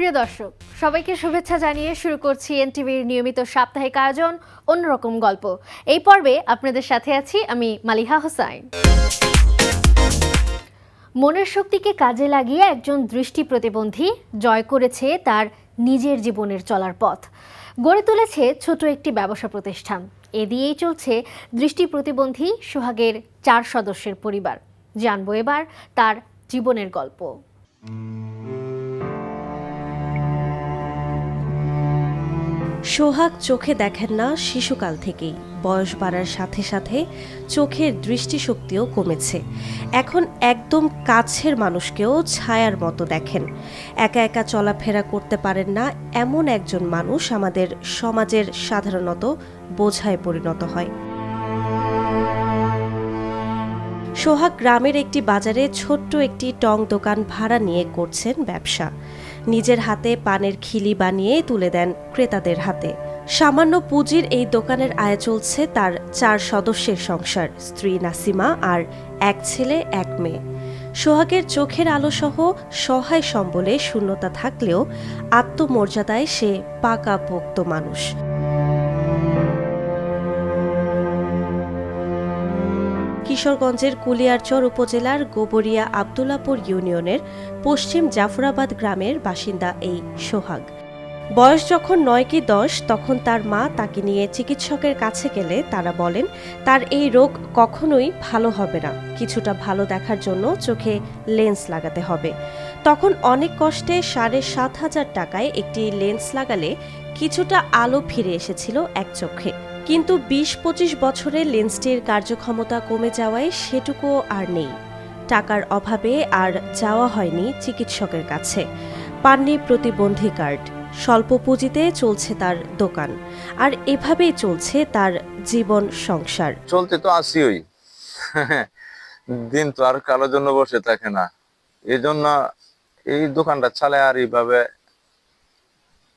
প্রিয় দর্শক, সবাইকে শুভেচ্ছা জানিয়ে শুরু করছি এনটিভির নিয়মিত সাপ্তাহিক আয়োজন অন্যরকম গল্প। এই পর্বে আপনাদের সাথে আছি আমি মালিহা হোসাইন। মনের শক্তিকে কাজে লাগিয়ে একজন দৃষ্টি প্রতিবন্ধী জয় করেছে তার নিজের জীবনের চলার পথ। গড়ে তুলেছে ছোট একটি ব্যবসা প্রতিষ্ঠান। এ দিয়েই চলছে দৃষ্টি প্রতিবন্ধী সোহাগের 4 সদস্যের পরিবার। জানবো এবার তার জীবনের গল্প। সোহাগ চোখে দেখেন না শিশুকাল থেকেই। বয়স বাড়ার সাথে সাথে চোখের দৃষ্টিশক্তিও কমেছে। এখন একদম কাছের মানুষকেও ছায়ার মতো দেখেন। একা একা চলাফেরা করতে পারেন না এমন একজন মানুষ আমাদের সমাজের সাধারণত বোঝায় পরিণত হয়। সোহাগ গ্রামের একটি বাজারে ছোট্ট একটি টং দোকান ভাড়া নিয়ে করছেন ব্যবসা। নিজের হাতে পানের খিলি বানিয়ে তুলে দেন ক্রেতাদের হাতে। সামান্য পুঁজির এই দোকানের আয় চলছে তার 4 সদস্যের সংসার, স্ত্রী নাসিমা আর এক ছেলে এক মেয়ে। সোহাগের চোখের আলোসহ সহায় সম্বলে শূন্যতা থাকলেও আত্মমর্যাদায় সে পাকাপোক্ত মানুষ। কিশোরগঞ্জের কুলিয়ারচর উপজেলার গোবরিয়া আবদুল্লাপুর ইউনিয়নের পশ্চিম জাফরাবাদ গ্রামের বাসিন্দা এই সোহাগ। বয়স যখন 9 কি 10 তখন তার মা তাকে নিয়ে চিকিৎসকের কাছে গেলে তারা বলেন তার এই রোগ কখনোই ভালো হবে না, কিছুটা ভালো দেখার জন্য চোখে লেন্স লাগাতে হবে। তখন অনেক কষ্টে 7,500 টাকায় একটি লেন্স লাগালে কিছুটা আলো ফিরে এসেছিল এক চোখে। কিন্তু 20-25 বছরে লেন্সটির কার্যক্ষমতা কমে যাওয়ায় সেটুকুও আর নেই। টাকার অভাবে আর যাওয়া হয়নি চিকিৎসকের কাছে। পাননি প্রতিবন্ধী কার্ড। স্বল্প পুঁজিতে চলছে তার দোকান, আর এভাবেই চলছে তার জীবন সংসার। চলতে তো আসিই, দিন তো আর কারোর জন্য বসে থাকে না। এই জন্য এই দোকানটা চালায় আর এইভাবে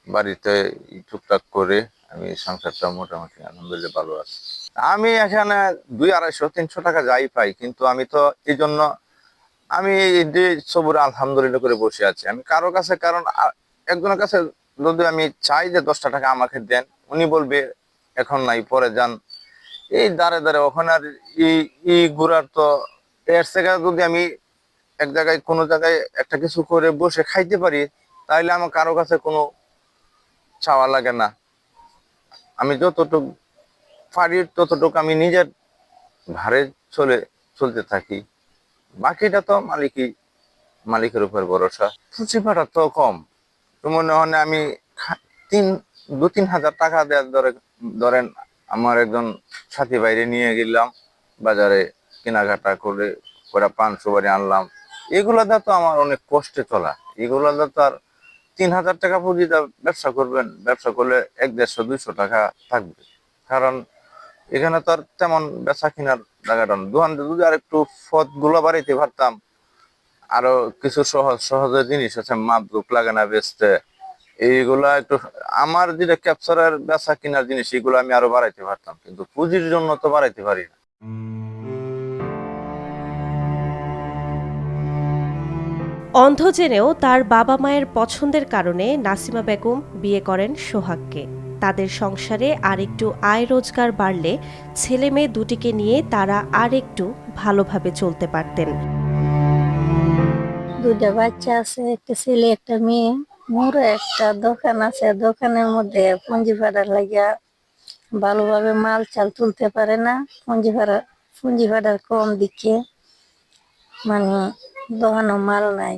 বাড়িতে টুকটাক করে আমি সংসারটা মোটামুটি আলহামদুলিল্লাহ ভালো আছি। আমি এখানে 200-250-300 টাকা যাই পাই, কিন্তু আমি তো এই জন্য আমি সবুরে আলহামদুলিল্লাহ করে বসে আছি। আমি কারো কাছে, কারণ একজনের কাছে যদি আমি চাই যে 10টা টাকা আমাকে দেন, উনি বলবে এখন নাই পরে যান। এই দাঁড়ে দাঁড়ে ওখানে আর ই ঘুরার তো এর থেকে যদি আমি এক জায়গায় কোনো জায়গায় একটা কিছু করে বসে খাইতে পারি, তাইলে আমার কারো কাছে কোনো চাওয়া লাগে না। আমি যতটুকু পারি ততটুকু আমি নিজের ভারে চলতে থাকি। বাকিটা তো মালিকের উপর ভরসা। পুঁজি ভাড়া তো কম, তো মনে হয় আমি 2-3 হাজার টাকা দেওয়ার ধরেন আমার একজন সাথী বাইরে নিয়ে গেলাম বাজারে, কেনাকাটা করে পান সুপারি আনলাম। এগুলাতে তো আমার অনেক কষ্টে চলা। এগুলাতে তো আর 3,000 টাকা পুঁজি ব্যবসা করবেন, ব্যবসা করলে 100-150-200 টাকা থাকবে। কারণ এখানে তো আর তেমন বেচা কিনার জায়গাটা না। দোকান যদি আর একটু পথ গুলো বাড়াইতে পারতাম, আরো কিছু সহজে জিনিস আছে, মাপজোক লাগে না বেচতে, এইগুলা একটু আমার যেটা ক্যাপচারের বেচা কিনার জিনিস এগুলো আমি আরো বাড়াইতে পারতাম, কিন্তু পুঁজির জন্য তো বাড়াইতে পারি না। অন্ধ জেনেও তার বাবা মায়ের পছন্দের কারণে নাসিমা বেগম বিয়ে করেন সোহাগকে। তাদের সংসারে আরেকটু আয় রোজগার বাড়লে ছেলে মেয়ে দুটিকে নিয়ে তারা আরেকটু ভালোভাবে চলতে পারতেন। 2টা বাচ্চা আছে, একটা ছেলে একটা মেয়ে। মোর একটা দোকান আছে, দোকানের মধ্যে পুঁজি ভাড়া লাগিয়া ভালোভাবে মাল চাল তুলতে পারে না। পুঁজি ভাড়ার কম দিকে মানে দোকানো মাল নাই,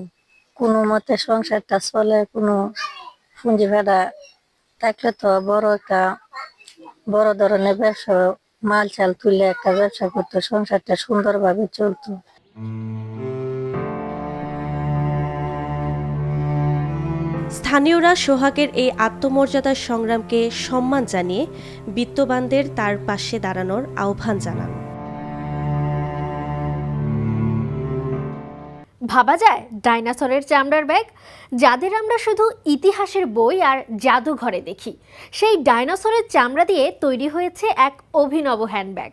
কোনো মতে সংসারটা চলে। কোনো পুঁজি ভাড়া থাকলে তো বড় ধরনের ব্যবসা, মাল চাল তুলে একটা ব্যবসা করতো, সংসারটা সুন্দরভাবে চলতো। স্থানীয়রা সোহাগের এই আত্মমর্যাদার সংগ্রামকে সম্মান জানিয়ে বিত্তবানদের তার পাশে দাঁড়ানোর আহ্বান জানান। ভাবা যায় ডাইনোসরের চামড়ার ব্যাগ, যাদের আমরা শুধু ইতিহাসের বই আর জাদুঘরে দেখি, সেই ডাইনোসরের চামড়া দিয়ে তৈরি হয়েছে এক অভিনব হ্যান্ডব্যাগ।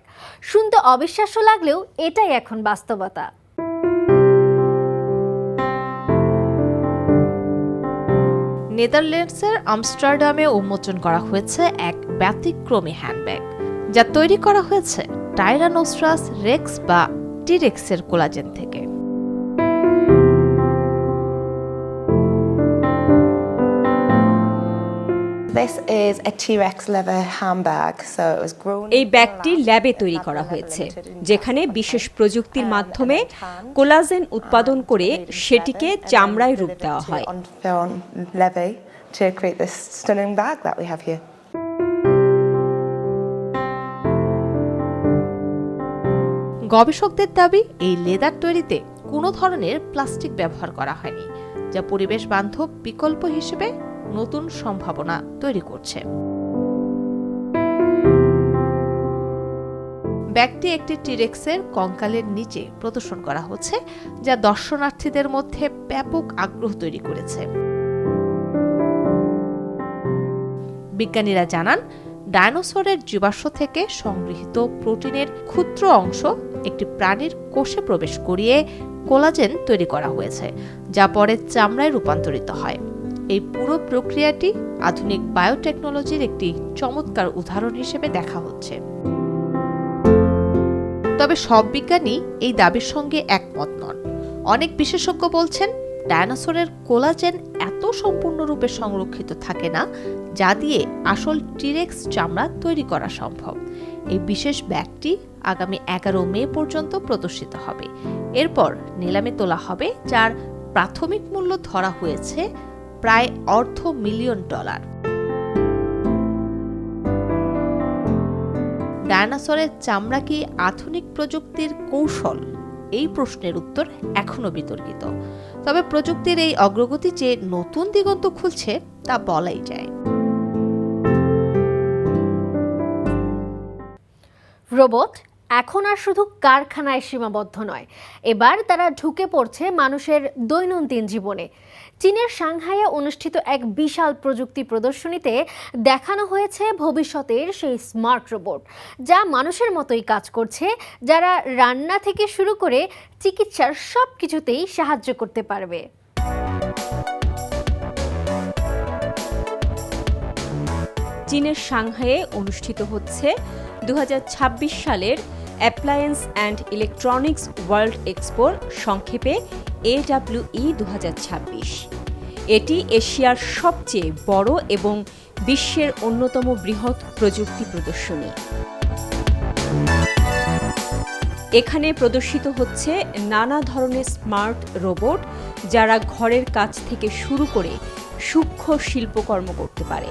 শুনতে অবিশ্বাস্য লাগলেও এটাই এখন বাস্তবতা। নেদারল্যান্ডসের আমস্টারডামে উন্মোচন করা হয়েছে এক ব্যতিক্রমী হ্যান্ডব্যাগ, যা তৈরি করা হয়েছে টাইরানোসরাস রেক্স বা টিরেক্সের কোলাজেন থেকে। This is a T-Rex leather handbag, so it was grown. এই ব্যাগটি ল্যাবে তৈরি করা হয়েছে, যেখানে বিশেষ প্রযুক্তির মাধ্যমে কোলাজেন উৎপাদন করে সেটিকে চামড়ায় রূপ দেওয়া হয়। On film levy to create this stunning bag that we have here. গবেষকদের দাবি, এই লেদার তৈরিতে কোনো ধরনের প্লাস্টিক ব্যবহার করা হয়নি, যা পরিবেশ বান্ধব বিকল্প হিসেবে নতুন সম্ভাবনা তৈরি করছে। ব্যাগটি একটি টিরেক্সের কঙ্কালের নিচে প্রদর্শন করা হচ্ছে, যা দর্শনার্থীদের মধ্যে ব্যাপক আগ্রহ তৈরি করেছে। বিজ্ঞানীরা জানান, ডায়নোসরের জীবাশ্ম থেকে সংগৃহীত প্রোটিনের ক্ষুদ্র অংশ একটি প্রাণীর কোষে প্রবেশ করিয়ে কোলাজেন তৈরি করা হয়েছে, যা পরে চামড়ায় রূপান্তরিত হয়। এই পুরো প্রক্রিয়াটি আধুনিক বায়োটেকনোলজির একটি চমৎকার উদাহরণ হিসেবে দেখা হচ্ছে। তবে সব বিজ্ঞানী এই দাবির সঙ্গে একমত নন। অনেক বিশেষজ্ঞ বলছেন, ডায়নোসরের কোলাজেন এত সম্পূর্ণরূপে সংরক্ষিত থাকে না যা দিয়ে আসল টিরেক্স চামড়া তৈরি করা সম্ভব। এই বিশেষ ব্যাগটি আগামী 11 মে পর্যন্ত প্রদর্শিত হবে। এরপর নিলামে তোলা হবে, যার প্রাথমিক মূল্য ধরা হয়েছে প্রায় $250,000,000। ডায়নোসরের চামড়া কি আধুনিক প্রযুক্তির কৌশল? এই প্রশ্নের উত্তর এখনো বিতর্কিত। তবে প্রযুক্তির এই অগ্রগতি যে নতুন দিগন্ত খুলছে তা বলাই যায়। রোবট এখন আর শুধু কারখানায় সীমাবদ্ধ নয়, এবার তারা ঢুকে পড়ছে মানুষের দৈনন্দিন জীবনে। চীনের সাংহাইয়ে অনুষ্ঠিত এক বিশাল প্রযুক্তি প্রদর্শনীতে দেখানো হয়েছে ভবিষ্যতের সেই স্মার্ট রোবট, যা মানুষের মতোই কাজ করছে, যারা রান্না থেকে শুরু করে চিকিৎসার সব কিছুতেই সাহায্য করতে পারবে। চীনের সাংহাইয়ে অনুষ্ঠিত হচ্ছে 2026 সালের অ্যাপ্লায়েন্স অ্যান্ড ইলেকট্রনিক্স ওয়ার্ল্ড এক্সপোর, সংক্ষেপে AWE 2026। এটি এশিয়ার সবচেয়ে বড় এবং বিশ্বের অন্যতম বৃহৎ প্রযুক্তি প্রদর্শনী। এখানে প্রদর্শিত হচ্ছে নানা ধরনের স্মার্ট রোবট, যারা ঘরের কাজ থেকে শুরু করে সূক্ষ্ম শিল্পকর্ম করতে পারে।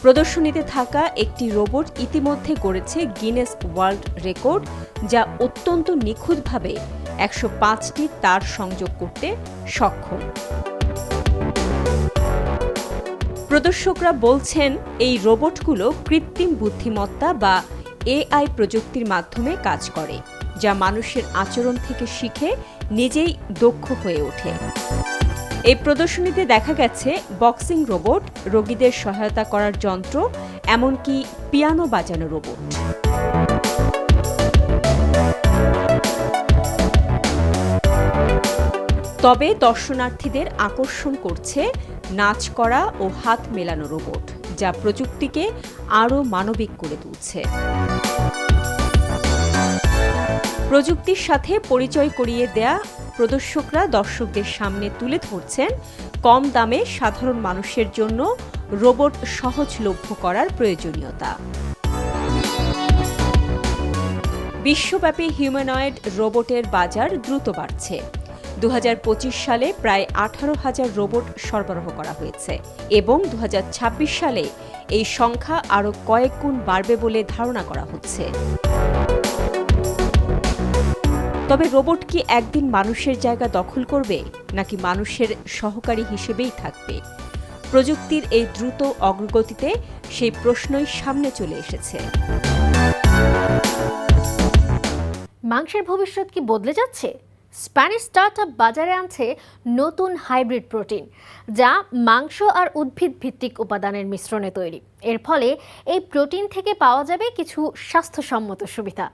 প্রদর্শনীতে থাকা একটি রোবট ইতিমধ্যে গড়েছে গিনেস ওয়ার্ল্ড রেকর্ড, যা অত্যন্ত নিখুঁতভাবে 105টি তার সংযোগ করতে সক্ষম। প্রদর্শকরা বলছেন, এই রোবটগুলো কৃত্রিম বুদ্ধিমত্তা বা AI প্রযুক্তির মাধ্যমে কাজ করে, যা মানুষের আচরণ থেকে শিখে নিজেই দক্ষ হয়ে ওঠে। এই প্রদর্শনীতে দেখা গেছে বক্সিং রোবট, রোগীদের সহায়তা করার যন্ত্র, এমনকি পিয়ানো বাজানো রোবট। তবে দর্শনার্থীদের আকর্ষণ করছে নাচ করা ও হাত মেলানো রোবট, যা প্রযুক্তিকে আরও মানবিক করে তুলছে। প্রযুক্তির সাথে পরিচয় করিয়ে দেয়া প্রদর্শকরা দর্শকদের সামনে তুলে ধরছেন কম দামে সাধারণ মানুষের জন্য রোবট সহজলভ্য করার প্রয়োজনীয়তা। বিশ্বব্যাপী হিউম্যানয়েড রোবটের বাজার দ্রুত বাড়ছে। 2025 সালে প্রায় 18,000 রোবট সরবরাহ করা হয়েছে এবং 2026 সালে এই সংখ্যা আরও কয়েক গুণ বাড়বে বলে ধারণা করা হচ্ছে। তবে রোবট কি একদিন মানুষের জায়গা দখল করবে, নাকি মানুষের সহকারী হিসেবেই থাকবে? প্রযুক্তির এই দ্রুত অগ্রগতিতে সেই প্রশ্নই সামনে চলে এসেছে। মাংসের ভবিষ্যৎ কি বদলে যাচ্ছে? স্প্যানিশ স্টার্টআপ বাজারে আনছে নতুন হাইব্রিড প্রোটিন, যা মাংস আর উদ্ভিদ ভিত্তিক উপাদানের মিশ্রণে তৈরি। এর ফলে এই প্রোটিন থেকে পাওয়া যাবে কিছু স্বাস্থ্যসম্মত সুবিধা।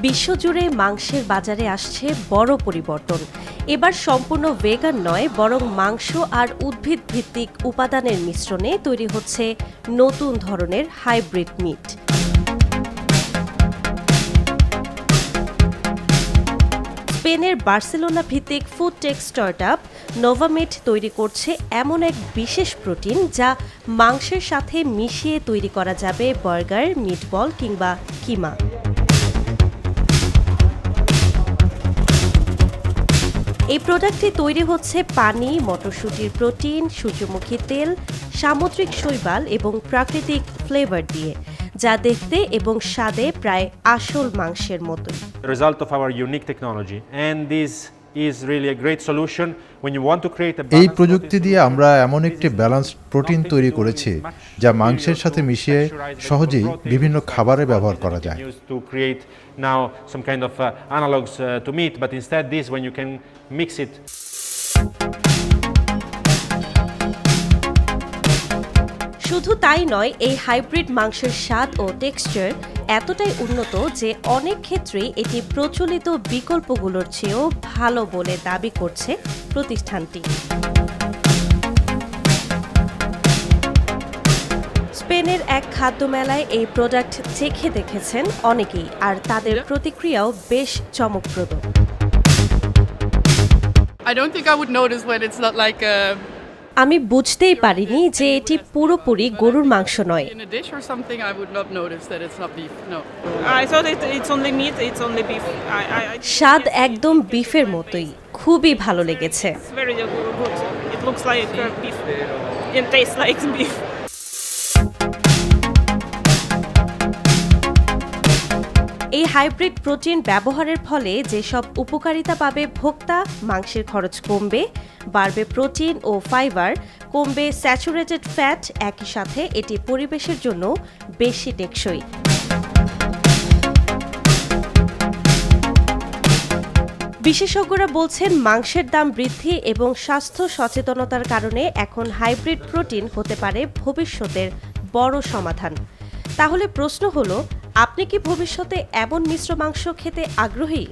বিশ্বজুড়ে মাংসের বাজারে আসছে বড় পরিবর্তন। এবার সম্পূর্ণ ভেগান নয়, বরং মাংস আর উদ্ভিদ ভিত্তিক উপাদানের মিশ্রণে তৈরি হচ্ছে নতুন ধরনের হাইব্রিড মিট। স্পেনের বার্সেলোনা ভিত্তিক ফুড টেক স্টার্টআপ নোভামিট তৈরি করছে এমন এক বিশেষ প্রোটিন যা মাংসের সাথে মিশিয়ে তৈরি করা যাবে বার্গার, মিটবল কিংবা কিমা। এই প্রোডাক্টটি তৈরি হচ্ছে পানি, মটরশুঁটির প্রোটিন, সূর্যমুখী তেল, সামুদ্রিক শৈবাল এবং প্রাকৃতিক ফ্লেভার দিয়ে, যা দেখতে এবং স্বাদে প্রায় আসল মাংসের মতোই। The result of our unique technology, and this is really a great solution when you want to create a এই প্রযুক্তি দিয়ে আমরা এমন একটি ব্যালান্সড প্রোটিন তৈরি করেছি যা মাংসের সাথে মিশিয়ে সহজেই বিভিন্ন খাবারে ব্যবহার করা যায়। to create now some kind of analogs to meat, but instead this when you can mix it. শুধু তাই নয়, এই হাইব্রিড মাংসের স্বাদ ও টেক্সচার এতটাই উন্নত যে অনেক ক্ষেত্রেই এটি প্রচলিত বিকল্পগুলোর চেয়েও ভালো বলে দাবি করছে প্রতিষ্ঠানটি। স্পেনের এক খাদ্য মেলায় এই প্রোডাক্ট চেখে দেখেছেন অনেকেই, আর তাদের প্রতিক্রিয়াও বেশ চমকপ্রদ। I don't think I would notice when it's not like আমি বুঝতেই পারিনি যে এটি পুরোপুরি গরুর মাংস নয়। in a dish or something. I would not notice that it's not beef. No. I thought it's only meat, it's only beef. স্বাদ একদম বিফের মতোই, খুবই ভালো লেগেছে। It's very good. It looks like beef. It tastes like beef. এই hybrid protein ব্যবহারের ফলে যেসব উপকারিতা পাবে ভোক্তা, মাংসের খরচ কমবে, বাড়বে প্রোটিন ও ফাইবার, কমবে স্যাচুরেটেড ফ্যাট, একই সাথে এটি পরিবেশের জন্য বেশি টেকসই। বিশেষজ্ঞরা বলছেন মাংসের দাম বৃদ্ধি এবং স্বাস্থ্য সচেতনতার কারণে এখন হাইব্রিড প্রোটিন হতে পারে ভবিষ্যতের বড় সমাধান। তাহলে প্রশ্ন হলো, আপনি কি ভবিষ্যতে এমন মিশ্র মাংস খেতে আগ্রহী?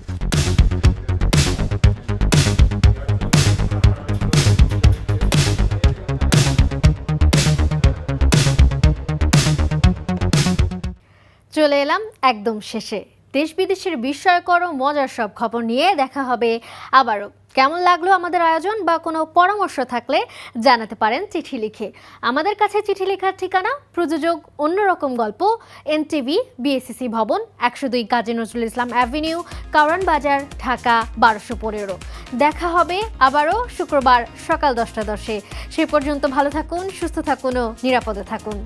চলে এলাম একদম শেষে। দেশ বিদেশের বিস্ময়কর ও মজার সব খবর নিয়ে দেখা হবে আবারও। কেমন লাগলো আমাদের আয়োজন বা কোনো পরামর্শ থাকলে জানাতে পারেন চিঠি লিখে। আমাদের কাছে চিঠি লেখার ঠিকানা প্রযোজক অন্যরকম গল্প, NTV, BSCC ভবন, 102 কাজী নজরুল ইসলাম অ্যাভিনিউ, কারওয়ান বাজার, ঢাকা 1215। দেখা হবে আবারও শুক্রবার সকাল 10টা 10-এ। সে পর্যন্ত ভালো থাকুন, সুস্থ থাকুন ও নিরাপদে থাকুন।